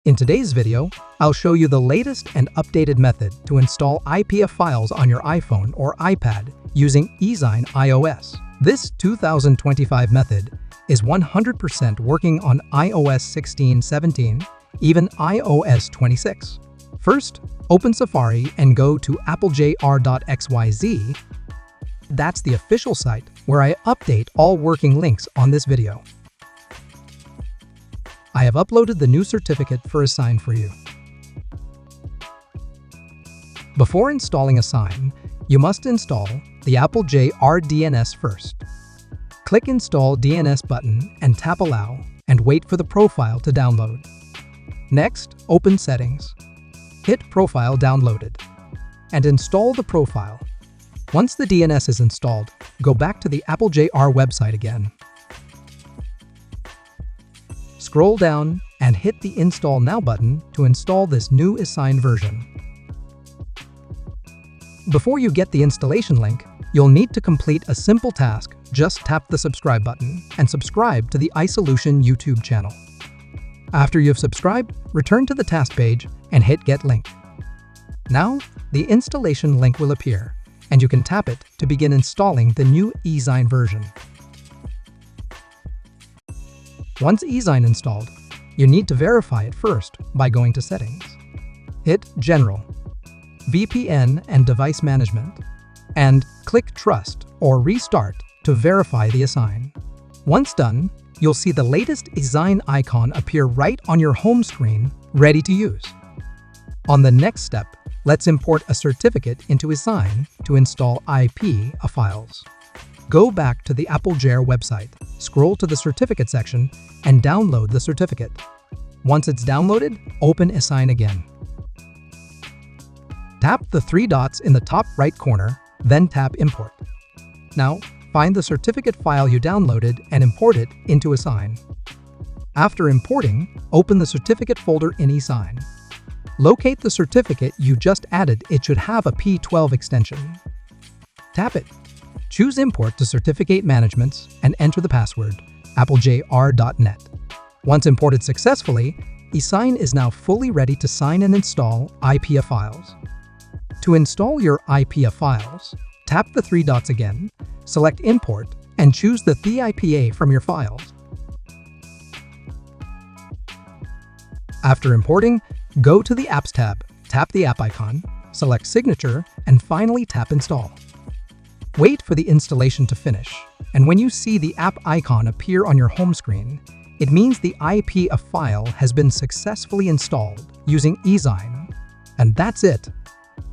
In today's video, I'll show you the latest and updated method to install IPA Files on your iPhone or iPad using Esign iOS. This 2025 method is 100% working on iOS 16, 17, even iOS 26. First, open Safari and go to AppleJr.xyz. That's the official site where I update all working links on this video. I have uploaded the new certificate for Esign for you. Before installing Esign, you must install the AppleJr DNS first. Click Install DNS button and tap Allow and wait for the profile to download. Next, open Settings. Hit Profile Downloaded and install the profile. Once the DNS is installed, go back to the AppleJr website again. Scroll down and hit the Install Now button to install this new Esign version. Before you get the installation link, you'll need to complete a simple task. Just tap the subscribe button and subscribe to the iSolution YouTube channel. After you've subscribed, return to the task page and hit Get Link. Now, the installation link will appear, and you can tap it to begin installing the new Esign version. Once Esign installed, you need to verify it first by going to Settings. Hit General, VPN and Device Management, and click Trust or Restart to verify the Esign. Once done, you'll see the latest Esign icon appear right on your home screen, ready to use. On the next step, let's import a certificate into Esign to install IPA Files. Go back to the AppleJr website, scroll to the certificate section, and download the certificate. Once it's downloaded, open Esign again. Tap the three dots in the top right corner, then tap Import. Now, find the certificate file you downloaded and import it into Esign. After importing, open the certificate folder in Esign. Locate the certificate you just added. It should have a P12 extension. Tap it. Choose Import to Certificate Managements and enter the password, AppleJr.net. Once imported successfully, Esign is now fully ready to sign and install IPA Files. To install your IPA Files, tap the three dots again, select Import, and choose the IPA from your files. After importing, go to the Apps tab, tap the app icon, select Signature, and finally tap Install. Wait for the installation to finish, and when you see the app icon appear on your home screen, it means the IPA file has been successfully installed using Esign. And that's it.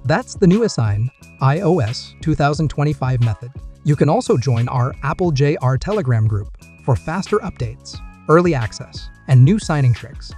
That's the new Esign iOS 2025 method. You can also join our AppleJr Telegram group for faster updates, early access, and new signing tricks.